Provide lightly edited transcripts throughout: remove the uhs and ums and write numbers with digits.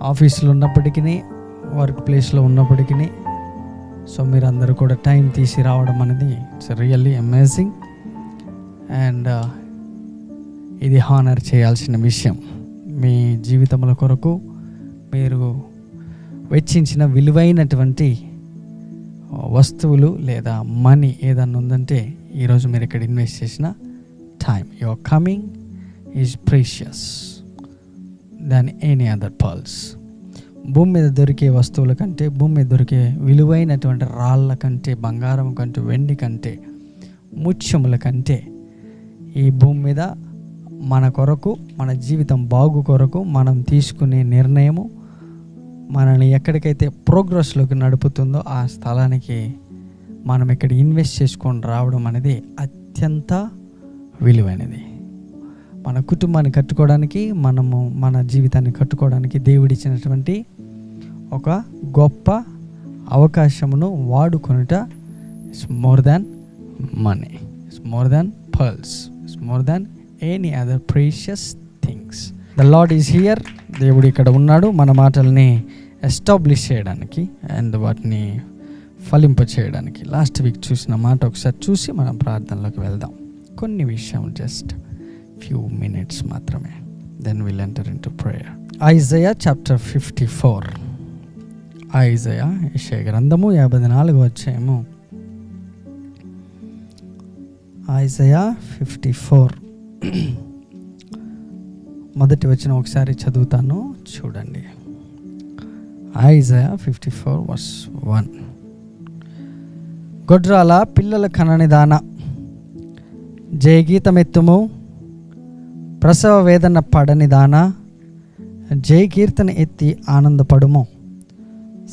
ఆఫీస్లో ఉన్నప్పటికీ, వర్క్ ప్లేస్లో ఉన్నప్పటికీ, సో మీరందరూ కూడా టైం తీసి రావడం అనేది ఇట్స్ రియల్లీ అమేజింగ్. అండ్ ఇది హానర్ చేయాల్సిన విషయం. మీ జీవితముల కొరకు మీరు వెచ్చించిన విలువైనటువంటి వస్తువులు లేదా మనీ ఏదన్నా ఉందంటే ఈరోజు మీరు ఇక్కడ ఇన్వెస్ట్ చేసిన time, your coming is precious than any other pearls. భూమి మీద దొరికే వస్తువుల కంటే, భూమి మీద దొరికే విలువైనటువంటి రాళ్ళ కంటే, బంగారం కంటే, వెండి కంటే, ముత్యముల కంటే ఈ భూమి మీద మన కొరకు, మన జీవితం బాగు కొరకు మనం తీసుకునే నిర్ణయము మనల్ని ఎక్కడికైతే ప్రోగ్రెస్లోకి నడుపుతుందో ఆ స్థలానికి మనం ఇక్కడ ఇన్వెస్ట్ చేసుకొని రావడం అనేది అత్యంత విలువైనది. మన కుటుంబాన్ని కట్టుకోవడానికి, మనము మన జీవితాన్ని కట్టుకోవడానికి దేవుడిచ్చినటువంటి ఒక గొప్ప అవకాశమును వాడుకొనుట it's more than money, it's more than pearls, it's more than any other precious things. The Lord is here. దేవుడు ఇక్కడ ఉన్నాడు మన మాటల్ని ఎస్టాబ్లిష్ చేయడానికి అండ్ వాటిని ఫలింప చేయడానికి. లాస్ట్ వీక్ చూసిన మాట ఒకసారి చూసి మనం ప్రార్థనలోకి వెళ్దాం. కొన్ని విషయం, జస్ట్ ఫ్యూ మినిట్స్ మాత్రమే. Then will enter into prayer. Isaiah chapter 54. Isaiah, యెషయా గ్రంథము 54వ అధ్యాయము. ఐజయా 54 మొదటి వచనం ఒకసారి చదువుతాను, చూడండి. Isaiah 54 verse 1. గొడ్రాల పిల్లల కనని దాన, జయగీతమెత్తుము, ప్రసవ వేదన పడని దాన, జయ కీర్తన ఎత్తి ఆనందపడుము.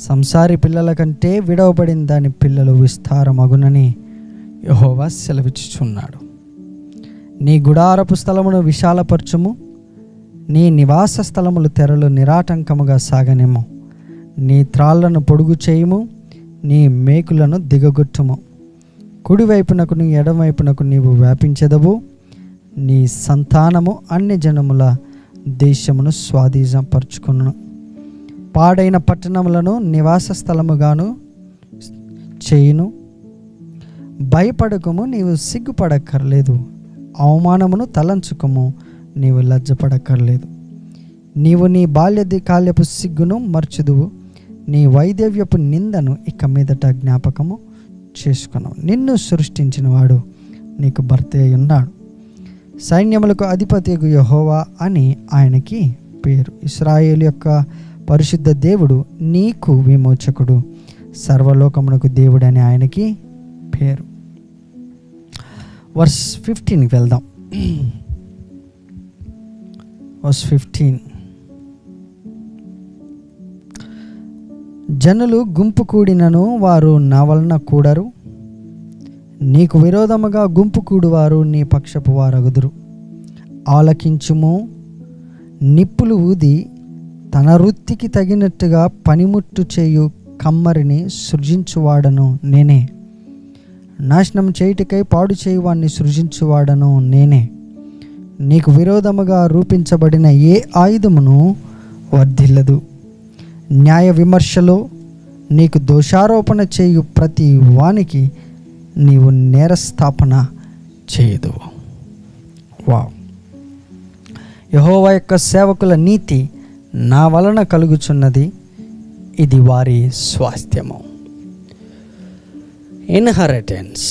సంసారి పిల్లల కంటే విడవబడిన దాని పిల్లలు విస్తారమగునని యెహోవా సెలవిచ్చుచున్నాడు. నీ గుడారపు స్థలమును విశాలపరచుము, నీ నివాస స్థలములు తెరలు నిరాటంకముగా సాగనేము. నీ త్రాళ్లను పొడుగు చేయుము, నీ మేకులను దిగగొట్టుము. కుడివైపునకును ఎడమవైపునకు నీవు వ్యాపించెదవు. నీ సంతానము అన్ని జనముల దేశమును స్వాధీనపరచుకును. పాడైన పట్టణములను నివాస స్థలముగాను చేయును. భయపడకము, నీవు సిగ్గుపడక్కర్లేదు. అవమానమును తలంచుకము, నీవు లజ్జపడక్కర్లేదు. నీవు నీ బాల్యకాల్యపు సిగ్గును మర్చుదువు, నీ వైదవ్యపు నిందను ఇక మీదట జ్ఞాపకము చేసుకున్నావు. నిన్ను సృష్టించిన వాడు నీకు భర్త అయి ఉన్నాడు. సైన్యములకు అధిపతియగు యెహోవా అని ఆయనకి పేరు. ఇశ్రాయేలు యొక్క పరిశుద్ధ దేవుడు, నీకు విమోచకుడు, సర్వలోకమునకు దేవుడు అని ఆయనకి పేరు. వర్స్ 15కి వెళ్దాం. వర్స్ 15. జనులు గుంపు కూడినను వారు నా వలన కూడరు. నీకు విరోధముగా గుంపు కూడువారు నీ పక్షపు వారగుదురు. ఆలకించుము, నిప్పులు ఊది తన వృత్తికి తగినట్టుగా పనిముట్టు చేయు కమ్మరిని సృజించువాడను నేనే. నాశనం చేయుటకై పాడు చేయువాన్ని సృజించువాడను నేనే. నీకు విరోధముగా రూపించబడిన ఏ ఆయుధమును వర్ధిల్లదు. న్యాయ విమర్శలో నీకు దోషారోపణ చేయు ప్రతి వానికి నీవు నేరస్థాపన చేయదు. వావ్! యెహోవా యొక్క సేవకుల నీతి నా వలన కలుగుచున్నది, ఇది వారి స్వాస్థ్యము. ఇన్హెరిటెన్స్.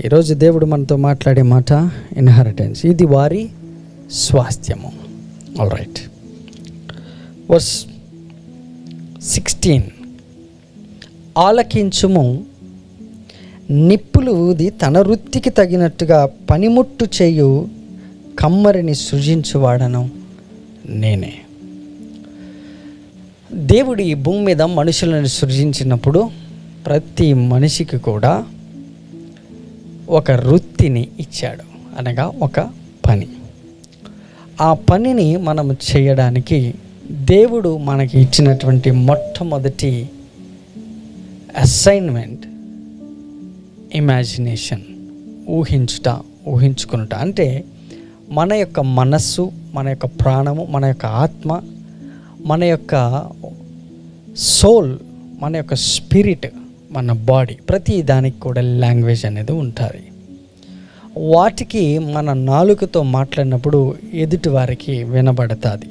ఈరోజు దేవుడు మనతో మాట్లాడే మాట ఇన్హెరిటెన్స్, ఇది వారి స్వాస్థ్యము. All right. వర్స్ 16. ఆలకించుము, నిప్పులు ఊది తన వృత్తికి తగినట్టుగా పనిముట్టు చేయు కమ్మరిని సృజించువాడను నేనే. దేవుడు ఈ భూమి మీద మనుషులను సృజించినప్పుడు ప్రతి మనిషికి కూడా ఒక వృత్తిని ఇచ్చాడు, అనగా ఒక పని. ఆ పనిని మనం చేయడానికి దేవుడు మనకి ఇచ్చినటువంటి మొట్టమొదటి అసైన్మెంట్ ఇమాజినేషన్, ఊహించుకునుట. అంటే మన యొక్క మనస్సు, మన యొక్క ప్రాణము, మన యొక్క ఆత్మ మన యొక్క సోల్, మన యొక్క స్పిరిట్, మన బాడీ, ప్రతి దానికి కూడా లాంగ్వేజ్ అనేది ఉంటుంది. వాటికి మన నాలుకతో మాట్లాడినప్పుడు ఎదుటి వారికి వినబడుతుంది.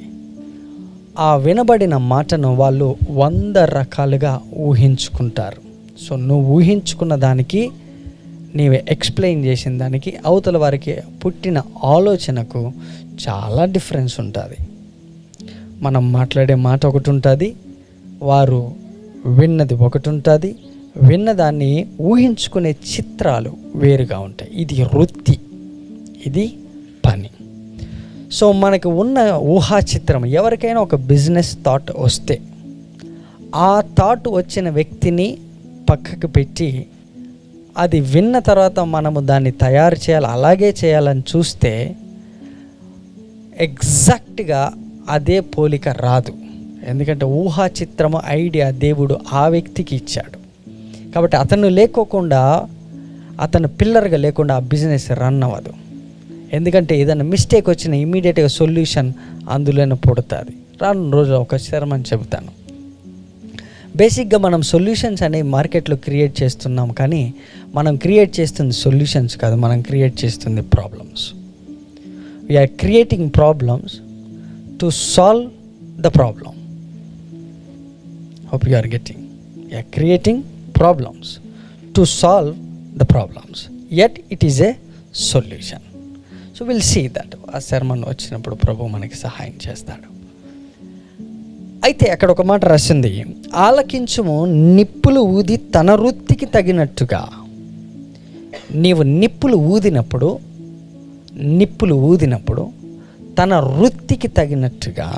ఆ వినబడిన మాటను వాళ్ళు 100 రకాలుగా ఊహించుకుంటారు. సో నువ్వు ఊహించుకున్న దానికి, నీవు ఎక్స్ప్లెయిన్ చేసిన దానికి, అవతల వారికి పుట్టిన ఆలోచనకు చాలా డిఫరెన్స్ ఉంటుంది. మనం మాట్లాడే మాట ఒకటి ఉంటుంది, వారు విన్నది ఒకటి ఉంటుంది. విన్నదాన్ని ఊహించుకునే చిత్రాలు వేరుగా ఉంటాయి. ఇది వృత్తి, ఇది పని. సో మనకు ఉన్న ఊహా చిత్రం, ఎవరికైనా ఒక బిజినెస్ థాట్ వస్తే ఆ థాట్ వచ్చిన వ్యక్తిని పక్కకు పెట్టి అది విన్న తర్వాత మనము దాన్ని తయారు చేయాలి, అలాగే చేయాలని చూస్తే ఎగ్జాక్ట్గా అదే పోలిక రాదు. ఎందుకంటే ఊహా చిత్రము, ఐడియా దేవుడు ఆ వ్యక్తికి ఇచ్చాడు. కాబట్టి అతను లేకోకుండా, అతను పిల్లర్గా లేకుండా ఆ బిజినెస్ రన్ అవ్వదు. ఎందుకంటే ఏదైనా మిస్టేక్ వచ్చిన ఇమీడియట్గా సొల్యూషన్ అందులోనే పుడుతుంది. రాను రోజు ఒక శర్మని చెబుతాను. బేసిక్గా మనం సొల్యూషన్స్ అనేవి మార్కెట్లో క్రియేట్ చేస్తున్నాం, కానీ మనం క్రియేట్ చేస్తుంది సొల్యూషన్స్ కాదు, మనం క్రియేట్ చేస్తుంది problems. We're creating problems to solve the problem. Hope you are getting. We're creating problems to solve the problems, yet it is a solution. So we'll see that ఆ sermon వచ్చినప్పుడు ప్రభు మనకి సహాయం చేస్తాడు. అయితే అక్కడ ఒక మాట రాసింది, ఆలకించుము నిప్పులు ఊది తన వృత్తికి తగినట్టుగా. నీవు నిప్పులు ఊదినప్పుడు తన వృత్తికి తగినట్టుగా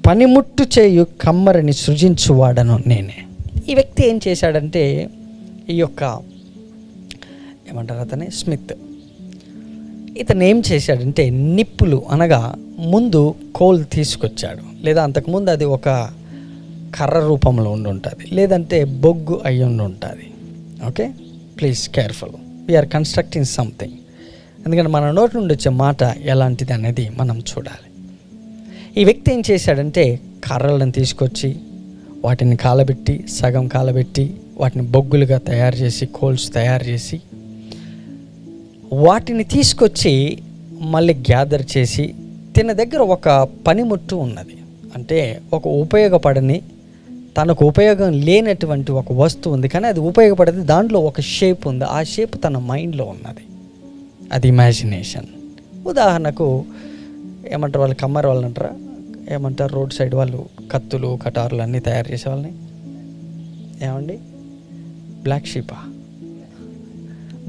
పనిముట్టు చేయు కమ్మరిని సృజించువాడను నేనే. ఈ వ్యక్తి ఏం చేశాడంటే, ఈ యొక్క ఏమంటారు అతనే స్మిత్, ఇతను ఏం చేశాడంటే నిప్పులు అనగా ముందు కోల్ తీసుకొచ్చాడు, లేదా అంతకుముందు అది ఒక కర్ర రూపంలో ఉండి ఉంటుంది, లేదంటే బొగ్గు అయి ఉండి ఉంటుంది. Okay, please careful, we're constructing something. ఎందుకంటే మన నోటి నుండి వచ్చే మాట ఎలాంటిది అనేది మనం చూడాలి. ఈ వ్యక్తి ఏం చేశాడంటే కర్రలను తీసుకొచ్చి వాటిని కాలబెట్టి, సగం కాలబెట్టి, వాటిని బొగ్గులుగా తయారు చేసి, కోల్స్ తయారు చేసి, వాటిని తీసుకొచ్చి మళ్ళీ గ్యాదర్ చేసి, తిన దగ్గర ఒక పనిముట్టు ఉన్నది. అంటే ఒక ఉపయోగపడని, తనకు ఉపయోగం లేనటువంటి ఒక వస్తువు ఉంది, కానీ అది ఉపయోగపడేది. దాంట్లో ఒక షేప్ ఉంది, ఆ షేప్ తన మైండ్లో ఉన్నది. అది ఇమాజినేషన్. ఉదాహరణకు ఏమంటారు, వాళ్ళు కమ్మరి వాళ్ళు అంటారా, ఏమంటారు రోడ్ సైడ్ వాళ్ళు, కత్తులు కటారులు అన్నీ తయారు చేసే వాళ్ళని ఏమండి, బ్లాక్ షీపా,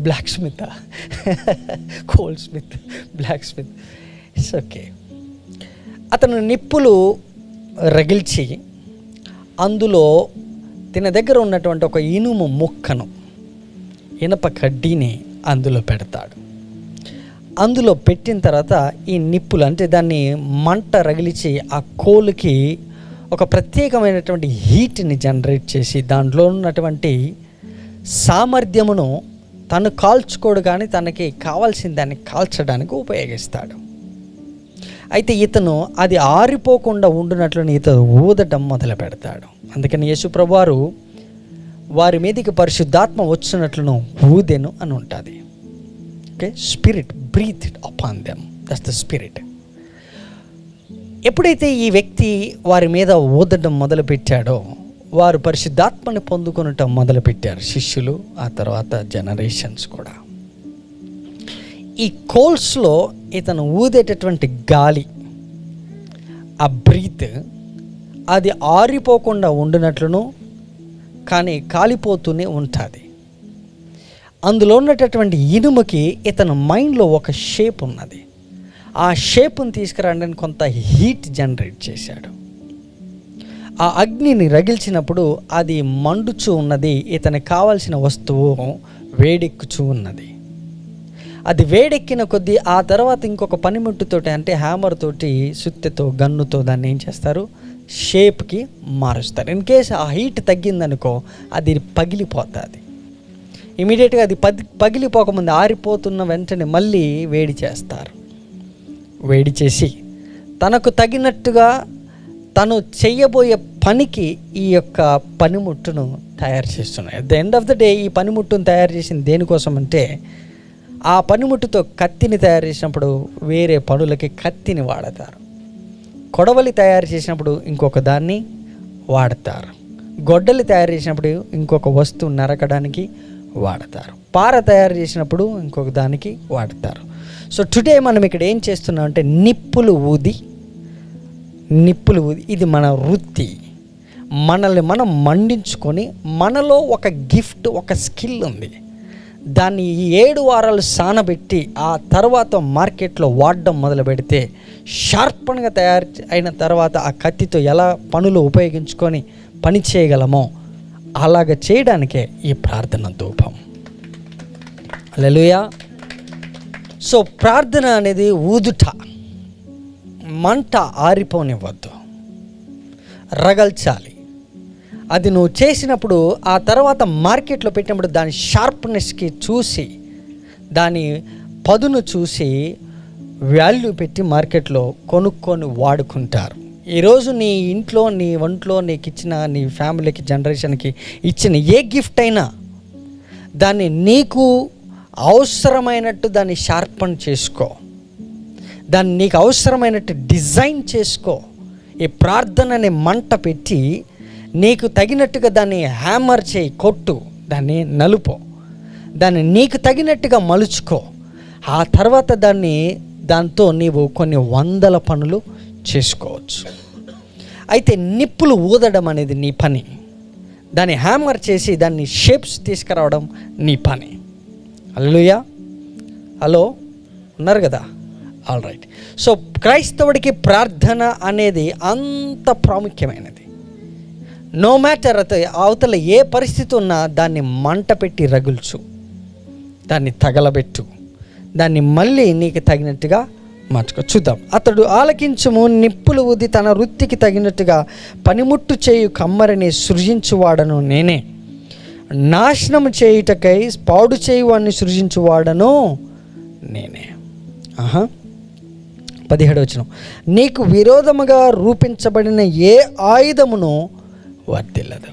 blacksmith, cold smith, blacksmith, it's okay. అతను నిప్పులు రగిల్చి అందులో తిన దగ్గర ఉన్నటువంటి ఒక ఇనుము ముక్కను, ఇనప కడ్డీని అందులో పెడతాడు. అందులో పెట్టిన తర్వాత ఈ నిప్పులు, అంటే దాన్ని మంట రగిలిచి ఆ కోలుకి ఒక ప్రత్యేకమైనటువంటి హీట్ని జనరేట్ చేసి, దాంట్లో ఉన్నటువంటి సామర్థ్యమును తను కాల్చుకోడు, కానీ తనకి కావాల్సిన దాన్ని కాల్చడానికి ఉపయోగిస్తాడు. అయితే ఇతను అది ఆరిపోకుండా ఉండునట్లు ఇతను ఊదటం మొదలు పెడతాడు. అందుకని యేసు ప్రభువారు వారి మీదకి పరిశుద్ధాత్మ వచ్చినట్లును ఊదెను అని ఉంటుంది. Okay, spirit breathed upon them, that's the spirit. ఎప్పుడైతే ఈ వ్యక్తి వారి మీద ఊదడం మొదలుపెట్టాడో, వారు పరిశుద్ధాత్మని పొందుకొనటం మొదలుపెట్టారు, శిష్యులు, ఆ తర్వాత జనరేషన్స్ కూడా. ఈ కోల్స్లో ఇతను ఊదేటటువంటి గాలి, ఆ బ్రీత్, అది ఆరిపోకుండా ఉండినట్లును, కానీ కాలిపోతూనే ఉంటుంది. అందులో ఉన్నటువంటి ఇనుముకి ఇతని మైండ్లో ఒక షేప్ ఉన్నది. ఆ షేప్ని తీసుకురావడానికి కొంత హీట్ జనరేట్ చేశాడు. ఆ అగ్నిని రగిల్చినప్పుడు అది మండుచూ ఉన్నది. ఇతనికి కావాల్సిన వస్తువు వేడెక్కుచూ ఉన్నది. అది వేడెక్కిన కొద్దీ ఆ తర్వాత ఇంకొక పనిముట్టుతోటి, అంటే హ్యామర్ తోటి, సుత్తెతో, గన్నుతో దాన్ని ఏం చేస్తారు, షేప్కి మారుస్తారు. ఇన్ కేస్ ఆ హీట్ తగ్గిందనుకో అది పగిలిపోతుంది. ఇమీడియట్గా అది పగిలిపోకముందు, ఆరిపోతున్న వెంటనే మళ్ళీ వేడి చేస్తారు. వేడి చేసి తనకు తగినట్టుగా తను చెయ్యబోయే పనికి ఈ యొక్క పనిముట్టును తయారు చేస్తున్నాయి. At the end of the day ఈ పనిముట్టును తయారు చేసింది దేనికోసం అంటే, ఆ పనిముట్టుతో కత్తిని తయారు చేసినప్పుడు వేరే పనులకి కత్తిని వాడతారు. కొడవలి తయారు చేసినప్పుడు ఇంకొక దాన్ని వాడతారు. గొడ్డలి తయారు చేసినప్పుడు ఇంకొక వస్తువు నరకడానికి వాడతారు. పార తయారు చేసినప్పుడు ఇంకొక దానికి వాడతారు. సో టుడే మనం ఇక్కడ ఏం చేస్తున్నాం అంటే నిప్పులు ఊది ఇది మన వృత్తి. మనల్ని మనం మండించుకొని మనలో ఒక గిఫ్ట్, ఒక స్కిల్ ఉంది. దాన్ని 7 వారాలు సానబెట్టి ఆ తర్వాత మార్కెట్లో వాడడం మొదలు పెడితే షార్పన్గా తయారు అయిన తర్వాత ఆ కత్తితో ఎలా పనులు ఉపయోగించుకొని పని చేయగలమో అలాగ చేయడానికే ఈ ప్రార్థన ధూపం. హల్లెలూయా. సో ప్రార్థన అనేది ఊదుట, మంట ఆరిపోనివ్వద్దు, రగల్చాలి. అది నువ్వు చేసినప్పుడు ఆ తర్వాత మార్కెట్లో పెట్టినప్పుడు దాని షార్ప్నెస్కి చూసి, దాని పదును చూసి వాల్యూ పెట్టి మార్కెట్లో కొనుక్కొని వాడుకుంటారు. ఈరోజు నీ ఇంట్లో, నీ ఒంట్లో నీకు ఇచ్చిన, నీ ఫ్యామిలీకి, జనరేషన్కి ఇచ్చిన ఏ గిఫ్ట్ అయినా దాన్ని నీకు అవసరమైనట్టు దాన్ని షార్పన్ చేసుకో, దాన్ని నీకు అవసరమైనట్టు డిజైన్ చేసుకో. ఈ ప్రార్థనని మంట పెట్టి నీకు తగినట్టుగా దాన్ని హ్యామర్ చేయి, కొట్టు, దాన్ని నలుపో, దాన్ని నీకు తగినట్టుగా మలుచుకో. ఆ తర్వాత దాంతో నీవు కొన్ని 100 పనులు చేసుకోవచ్చు. అయితే నిప్పులు ఊదడం అనేది నీ పని, దాన్ని హ్యామర్ చేసి దాన్ని షేప్స్ తీసుకురావడం నీ పని. హల్లెలూయా. హలో, ఉన్నారు కదా? All right. సో క్రైస్తవుడికి ప్రార్థన అనేది అంత ప్రాముఖ్యమైనది. నో మ్యాటర్ అవతల ఏ పరిస్థితి ఉన్నా దాన్ని మంట పెట్టి రగుల్చు, దాన్ని తగలబెట్టు, దాన్ని మళ్ళీ నీకు తగినట్టుగా మార్చుకో. చూద్దాం. అతడు ఆలకించుము, నిప్పులు ఊది తన వృత్తికి తగినట్టుగా పనిముట్టు చేయు కమ్మరిని సృజించువాడను నేనే, నాశనము చేయుటకై పాడు చేయువాడిని సృజించువాడను నేనే. 17వ వచనం, నీకు విరోధముగా రూపించబడిన ఏ ఆయుధమును వర్ధిల్లదు.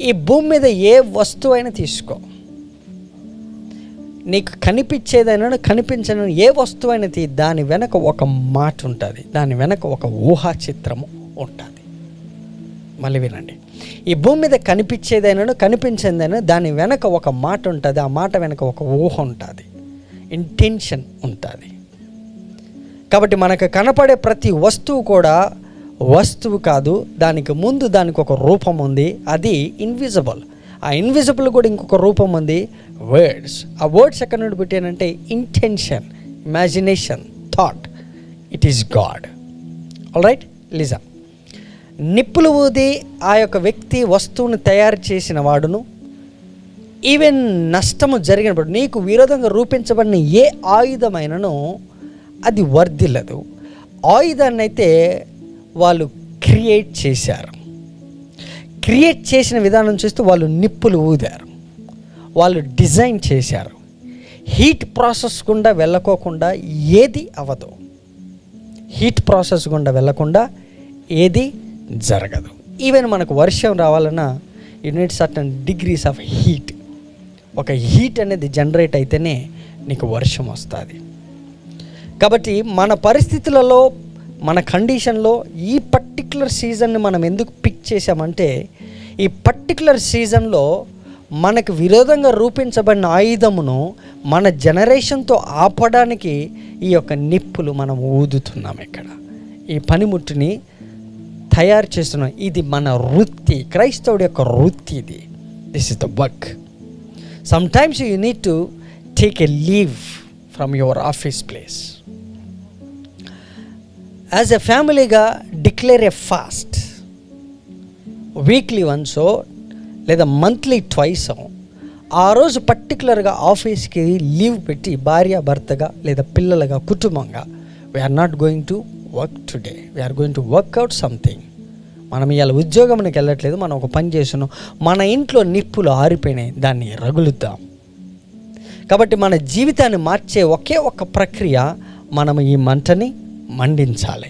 ఈ భూమి మీద ఏ వస్తువైనా తీసుకో, నీకు కనిపించేదైనా కనిపించని ఏ వస్తువైనా దాని వెనక ఒక మాట ఉంటుంది, దాని వెనక ఒక ఊహా చిత్రము ఉంటుంది. మళ్ళీ వినండి. ఈ భూమి మీద కనిపించేదైనా కనిపించేదైనా దాని వెనక ఒక మాట ఉంటుంది, ఆ మాట వెనక ఒక ఊహ ఉంటుంది, ఇంటెన్షన్ ఉంటుంది. కాబట్టి మనకు కనపడే ప్రతి వస్తువు కూడా వస్తువు కాదు, దానికి ముందు దానికి ఒక రూపం ఉంది, అది ఇన్విజిబుల్. ఆ ఇన్విజిబుల్ కూడా ఇంకొక రూపం ఉంది, వర్డ్స్. ఆ వర్డ్స్ ఎక్కడి నుండి పెట్టానంటే intention, imagination, thought. It is God. All right, listen. నిప్పులు ఊది ఆ యొక్క వ్యక్తి వస్తువును తయారు చేసిన వాడును, ఈవెన్ నష్టము జరిగినప్పుడు నీకు విరోధంగా రూపించబడిన ఏ ఆయుధమైనను అది వర్ధిల్లదు. ఆయుధాన్ని అయితే వాళ్ళు క్రియేట్ చేశారు. క్రియేట్ చేసిన విధానం చూస్తూ వాళ్ళు నిప్పులు ఊదారు, వాళ్ళు డిజైన్ చేశారు. హీట్ ప్రాసెస్ గుండా వెళ్ళకోకుండా ఏది అవ్వదు, హీట్ ప్రాసెస్ గుండా వెళ్ళకుండా ఏది జరగదు. ఈవెన్ మనకు వర్షం రావాలన్నా you need certain degrees of heat. ఒక హీట్ అనేది జనరేట్ అయితేనే నీకు వర్షం వస్తుంది. కాబట్టి మన పరిస్థితులలో, మన కండిషన్లో ఈ పర్టిక్యులర్ సీజన్ని మనం ఎందుకు పిక్ చేసామంటే, ఈ పర్టిక్యులర్ సీజన్లో మనకు విరోధంగా రూపించబడిన ఆయుధమును మన జనరేషన్తో ఆపడానికి ఈ యొక్క నిప్పులు మనం ఊదుతున్నాం. ఇక్కడ ఈ పనిముట్టుని తయారు చేస్తున్నాం. ఇది మన వృత్తి, క్రైస్తవుడి యొక్క వృత్తి ఇది. This is the work. Sometimes you need to take a leave from your office place. As a ఫ్యామిలీగా డిక్లేర్ ఎ ఫాస్ట్, వీక్లీ వన్సో లేదా మంత్లీ ట్వైసో ఆ రోజు పర్టికులర్గా ఆఫీస్కి లీవ్ పెట్టి భార్య భర్తగా లేదా పిల్లలుగా కుటుంబంగా we're not going to work today, we're going to work out something. మనం ఇవాళ ఉద్యోగంకి వెళ్ళట్లేదు, మనం ఒక పని చేస్తున్నాం, మన ఇంట్లో నిప్పులు ఆరిపోయినాయి, దాన్ని రగులుద్దాం. కాబట్టి మన జీవితాన్ని మార్చే ఒకే ఒక ప్రక్రియ, మనం ఈ మంటని మండించాలి.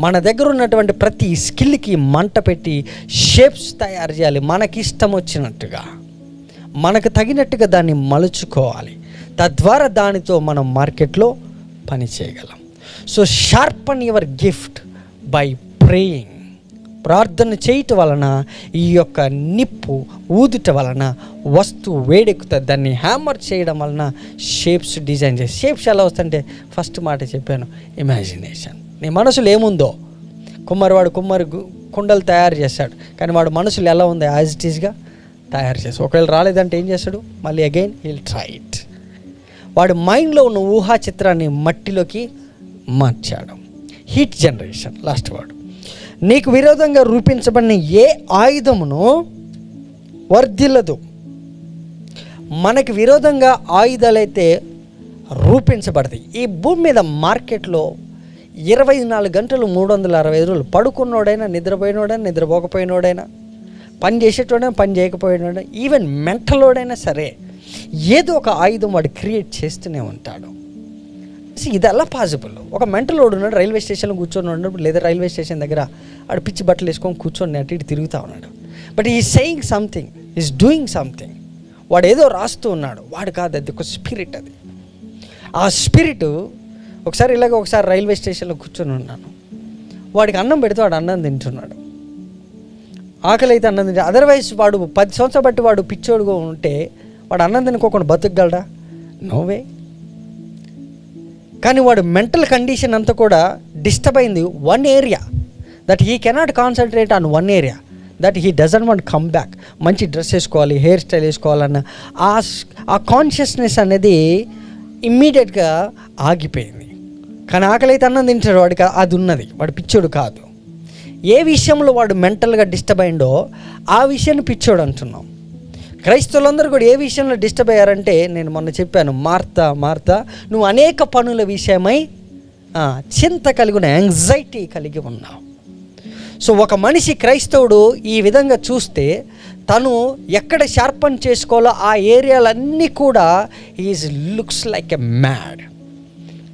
మన దగ్గర ఉన్నటువంటి ప్రతి స్కిల్కి మంట పెట్టి షేప్స్ తయారు చేయాలి. మనకిష్టం వచ్చినట్టుగా, మనకు తగినట్టుగా దాన్ని మలుచుకోవాలి. తద్వారా దానితో మనం మార్కెట్లో పని చేయగలం. So sharpen your gift by praying. ప్రార్థన చేయటం వలన ఈ యొక్క నిప్పు ఊదుట వలన వస్తువు వేడెక్కుతుంది. దాన్ని హ్యామర్ చేయడం వలన షేప్స్ డిజైన్ చేసి, షేప్స్ ఎలా వస్తుంటే ఫస్ట్ మాట చెప్పాను, ఇమాజినేషన్. నీ మనసులో ఏముందో, కుమ్మరివాడు కుండలు తయారు చేశాడు, కానీ వాడు మనసులో ఎలా ఉందో యాజ్ ఇట్ ఈస్గా తయారు చేస్తాడు. ఒకవేళ రాలేదంటే ఏం చేస్తాడు, మళ్ళీ అగైన్ హీల్ ట్రై ఇట్. వాడు మైండ్లో ఉన్న ఊహా చిత్రాన్ని మట్టిలోకి మార్చాడు. Heat generation, last word. నీకు విరోధంగా రూపించబడిన ఏ ఆయుధమును వర్ధిల్లదు. మనకి విరోధంగా ఆయుధాలైతే రూపించబడతాయి. ఈ భూమి మీద మార్కెట్లో 24 గంటలు 365 రోజులు పడుకున్నోడైనా, నిద్రపోయినోడైనా, నిద్రపోకపోయినోడైనా, పని చేసేటోడైనా, పని చేయకపోయినోడైనా, ఈవెన్ మెంటలోడైనా సరే ఏదో ఒక ఆయుధం వాడు క్రియేట్ చేస్తూనే ఉంటాడు. ఇది ఎలా పాసిబుల్? ఒక మెంటల్ వాడు ఉన్నాడు, రైల్వే స్టేషన్లో కూర్చొని ఉన్నప్పుడు, లేదా రైల్వే స్టేషన్ దగ్గర ఆడు పిచ్చి బట్టలు వేసుకొని కూర్చొని అటు ఇటు తిరుగుతూ ఉన్నాడు. బట్ ఈ saying something, is doing something. వాడు ఏదో రాస్తూ ఉన్నాడు. వాడు కాదు, అది ఒక స్పిరిట్. అది ఆ స్పిరిట్. ఒకసారి రైల్వే స్టేషన్లో కూర్చొని ఉన్నాను. వాడికి అన్నం పెడితే వాడు అన్నం తింటున్నాడు. ఆకలి అయితే అన్నం తింటాడు. అదర్వైజ్ వాడు 10 సంవత్సరాలు బట్టి వాడు పిచ్చోడుగా ఉంటే వాడు అన్నం తినుకోకుండా బతుకగలడా? నోవే. కానీ వాడు మెంటల్ కండిషన్ అంతా కూడా డిస్టర్బ్ అయింది one area, that he cannot concentrate on one area, that he doesn't want come back. మంచి డ్రెస్ వేసుకోవాలి, హెయిర్ స్టైల్ వేసుకోవాలన్న ఆ కాన్షియస్నెస్ అనేది ఇమ్మీడియట్గా ఆగిపోయింది. కానీ ఆకలి అయితే అన్నం తింటాడు, వాడికి అది ఉన్నది, వాడు పిచ్చోడు కాదు. ఏ విషయంలో వాడు మెంటల్గా డిస్టర్బ్ అయిందో ఆ విషయాన్ని పిచ్చోడు అంటున్నాం. క్రైస్తవులందరూ కూడా ఏ విషయంలో డిస్టర్బ్ అయ్యారంటే, నేను మొన్న చెప్పాను, మార్తా నువ్వు అనేక పనుల విషయమై చింత కలిగి ఉన్న, యాంగ్జైటీ కలిగి ఉన్నావు. సో ఒక మనిషి క్రైస్తవుడు ఈ విధంగా చూస్తే తను ఎక్కడ షార్పన్ చేసుకోవాలో ఆ ఏరియాలన్నీ కూడా is looks like a mad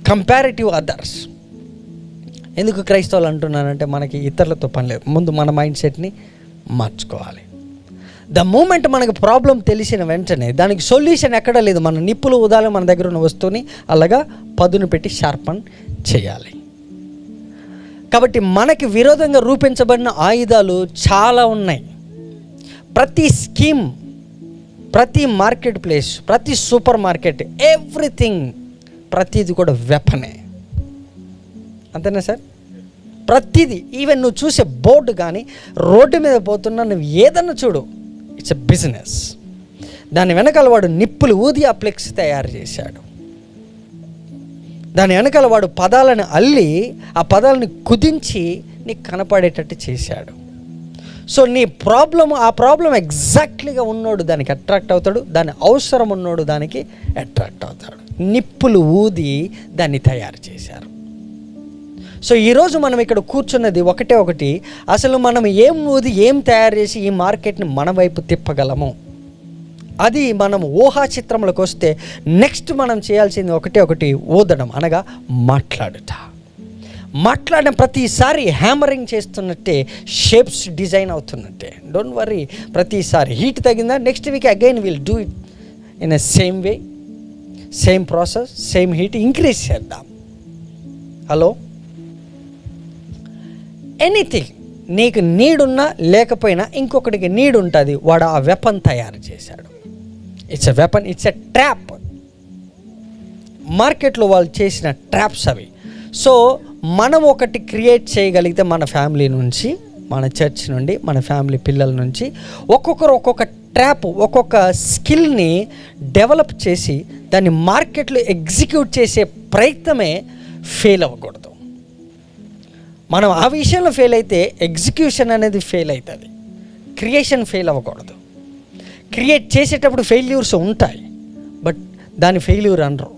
comparative others. ఎందుకు క్రైస్తవులు అంటున్నానంటే, మనకి ఇతరులతో పని లేదు, ముందు మన మైండ్ సెట్ని మార్చుకోవాలి. ద మూమెంట్ మనకు ప్రాబ్లం తెలిసిన వెంటనే దానికి సొల్యూషన్ ఎక్కడా లేదు. మన నిప్పులు ఉదాహరణ మన దగ్గర ఉన్న వస్తువుని అలాగా పదును పెట్టి షార్పన్ చేయాలి. కాబట్టి మనకి విరోధంగా రూపించబడిన ఆయుధాలు చాలా ఉన్నాయి. ప్రతి స్కీమ్, ప్రతి మార్కెట్ ప్లేస్, ప్రతి సూపర్ మార్కెట్, ఎవ్రీథింగ్, ప్రతిది కూడా వెపనే. అంతేనా సార్? ప్రతిదీ. ఈవెన్ నువ్వు చూసే బోర్డు కానీ, రోడ్డు మీద పోతున్నా నువ్వు ఏదన్నా చూడు, ఇట్స్ ఎ బిజినెస్. దాని వెనకాల వాడు నిప్పులు ఊది ఆ ఫ్లెక్స్ తయారు చేశాడు. దాని వెనకాల వాడు పదాలను అల్లి ఆ పదాలని కుదించి నీకు కనపడేటట్టు చేశాడు. సో నీ ఆ ప్రాబ్లం ఎగ్జాక్ట్లీగా ఉన్నోడు దానికి అట్రాక్ట్ అవుతాడు, దాని అవసరం ఉన్నోడు దానికి అట్రాక్ట్ అవుతాడు. నిప్పులు ఊది దాన్ని తయారు చేశారు. సో ఈరోజు మనం ఇక్కడ కూర్చున్నది ఒకటి, అసలు మనం ఏం ఊది ఏం తయారు చేసి ఈ మార్కెట్ని మన వైపు తిప్పగలము, అది మనం ఊహా చిత్రంలోకి వస్తే నెక్స్ట్ మనం చేయాల్సింది ఒకటి ఊదడం, అనగా మాట్లాడిన ప్రతిసారి హ్యామరింగ్ చేస్తున్నట్టే షేప్స్ డిజైన్ అవుతున్నట్టే. డోంట్ వరీ, ప్రతిసారి హీట్ తగ్గిందా next week again will do it in a same way, same process, same heat increase చేద్దాం. హలో, ఎనీథింగ్, నీకు నీడున్నా లేకపోయినా ఇంకొకటికి నీడు ఉంటుంది, వాడు ఆ వెపన్ తయారు చేశాడు. It's a weapon, it's a trap. మార్కెట్లో వాళ్ళు చేసిన ట్రాప్స్ అవి. సో మనం ఒకటి క్రియేట్ చేయగలిగితే మన ఫ్యామిలీ నుంచి, మన చర్చ్ నుండి, మన ఫ్యామిలీ పిల్లల నుంచి ఒక్కొక్కరు ఒక్కొక్క ట్రాప్, ఒక్కొక్క స్కిల్ని డెవలప్ చేసి దాన్ని మార్కెట్లో ఎగ్జిక్యూట్ చేసే ప్రయత్నమే ఫెయిల్ అవ్వకూడదు. మనం ఆ విషయంలో ఫెయిల్ అయితే ఎగ్జిక్యూషన్ అనేది ఫెయిల్ అవుతుంది, క్రియేషన్ ఫెయిల్ అవ్వకూడదు. క్రియేట్ చేసేటప్పుడు ఫెయిల్యూర్స్ ఉంటాయి, బట్ దాని ఫెయిల్యూర్ అనరు.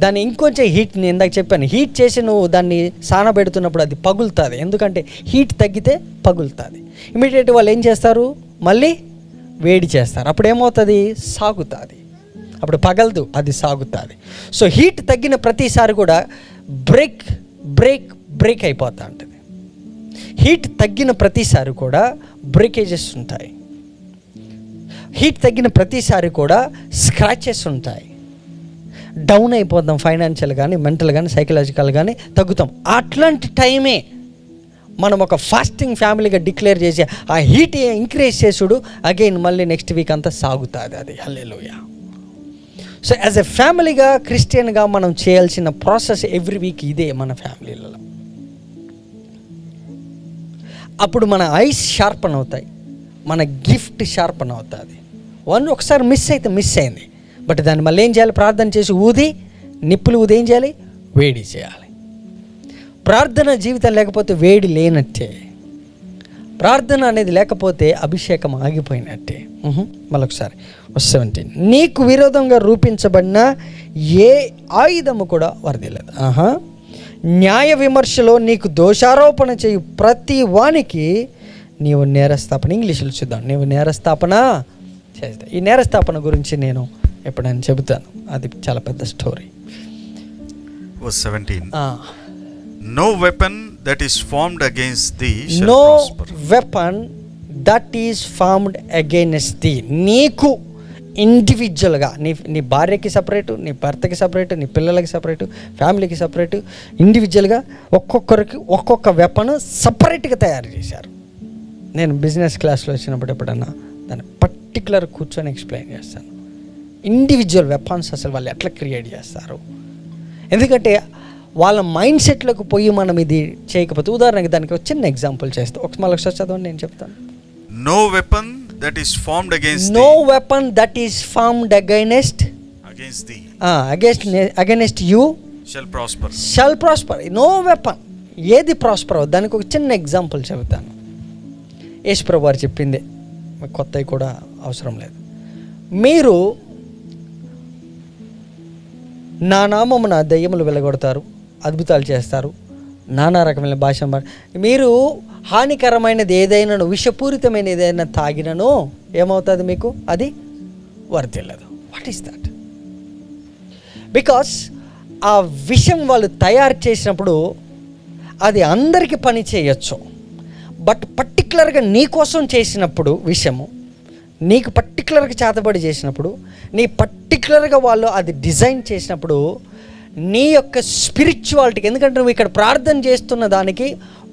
దాన్ని ఇంకొంచెం హీట్, నేను ఇందాక చెప్పాను, హీట్ చేసి నువ్వు దాన్ని సానబెడుతున్నప్పుడు అది పగులుతుంది. ఎందుకంటే హీట్ తగ్గితే పగులుతుంది. ఇమీడియట్ వాళ్ళు ఏం చేస్తారు, మళ్ళీ వేడి చేస్తారు. అప్పుడు ఏమవుతుంది, సాగుతుంది. అప్పుడు పగలదు, అది సాగుతుంది. సో హీట్ తగ్గిన ప్రతిసారి కూడా బ్రేక్ అయిపోతూ ఉంటుంది. హీట్ తగ్గిన ప్రతిసారి కూడా బ్రేకేజెస్ ఉంటాయి. హీట్ తగ్గిన ప్రతిసారి కూడా స్క్రాచెస్ ఉంటాయి. డౌన్ అయిపోతాం, ఫైనాన్షియల్ కానీ, మెంటల్ కానీ, సైకలాజికల్ కానీ తగ్గుతాం. అట్లాంటి టైమే మనం ఒక ఫాస్టింగ్ ఫ్యామిలీగా డిక్లేర్ చేసి ఆ హీట్ ఇంక్రీజ్ చేసుడు అగైన్ మళ్ళీ నెక్స్ట్ వీక్ అంతా సాగుతుంది అది. హల్లెలూయా. సో యాజ్ ఎ ఫ్యామిలీగా, క్రిస్టియన్గా మనం చేయాల్సిన ప్రాసెస్ ఎవ్రీ వీక్ ఇదే మన ఫ్యామిలీలలో. అప్పుడు మన ఐస్ షార్పన్ అవుతాయి, మన గిఫ్ట్ షార్పన్ అవుతుంది. ఒకసారి మిస్ అయితే మిస్ అయింది, బట్ దాన్ని మళ్ళీ ఏం చేయాలి? ప్రార్థన చేసి నిప్పులు ఊది ఏం చేయాలి? వేడి చేయాలి. ప్రార్థన జీవితం లేకపోతే వేడి లేనట్టే. ప్రార్థన అనేది లేకపోతే అభిషేకం ఆగిపోయినట్టే. మళ్ళొకసారి 17, నీకు విరోధంగా రూపించబడిన ఏ ఆయుధము కూడా వర్ధిల్లదు. న్యాయ విమర్శలో నీకు దోషారోపణ చేయు ప్రతి వానికి నీవు నేరస్థాపన. ఇంగ్లీష్లో చూద్దాం. నీవు నేరస్థాపన చేస్తా. ఈ నేరస్థాపన గురించి నేను ఎప్పుడైనా చెబుతాను, అది చాలా పెద్ద story. 17, no weapon that is formed against thee shall no prosper. weapon that is formed against thee. నీకు ఇండివిజువల్గా నీ భార్యకి సపరేటు, నీ భర్తకి సపరేటు, నీ పిల్లలకి సపరేటు, ఫ్యామిలీకి సపరేటు, ఇండివిజువల్గా ఒక్కొక్కరికి ఒక్కొక్క వెపన్ సపరేట్గా తయారు చేశారు. నేను బిజినెస్ క్లాస్లో వచ్చినప్పుడు ఎప్పుడన్నా దాన్ని పర్టికులర్ కూర్చొని ఎక్స్ప్లెయిన్ చేస్తాను. ఇండివిజువల్ వెపన్స్ అసలు వాళ్ళు ఎట్లా క్రియేట్ చేస్తారు, ఎందుకంటే వాళ్ళ మైండ్ సెట్లోకి పోయి మనం ఇది చేయకపోతే. ఉదాహరణకి దానికి ఒక చిన్న ఎగ్జాంపుల్ చేస్తాం. మళ్ళీ ఒకసారి చదవండి, నేను చెప్తాను. No weapon that is formed against no weapon that is formed against thee against you shall prosper. No weapon, ఏది ప్రాస్పర్ అవ్వదు. దానికి ఒక చిన్న ఎగ్జాంపుల్ చెబుతాను. యేసు ప్రభు వారు చెప్పిందే, కొత్తవి కూడా అవసరం లేదు. మీరు నా నామమున దయ్యములు వెలగొడతారు, అద్భుతాలు చేస్తారు, నానా రకమైన భాష. మీరు హానికరమైనది ఏదైనాను, విషపూరితమైన ఏదైనా తాగినను ఏమవుతుంది? మీకు అది వర్ధిల్లదు. What is that? బికాస్ ఆ విషం వాళ్ళు తయారు చేసినప్పుడు అది అందరికీ పని చేయొచ్చు, బట్ పర్టికులర్గా నీ కోసం చేసినప్పుడు, విషము నీకు పర్టికులర్గా చేతబడి చేసినప్పుడు, నీ పర్టికులర్గా వాళ్ళు అది డిజైన్ చేసినప్పుడు నీ యొక్క స్పిరిచువాలిటీకి, ఎందుకంటే నువ్వు ఇక్కడ ప్రార్థన చేస్తున్న దానికి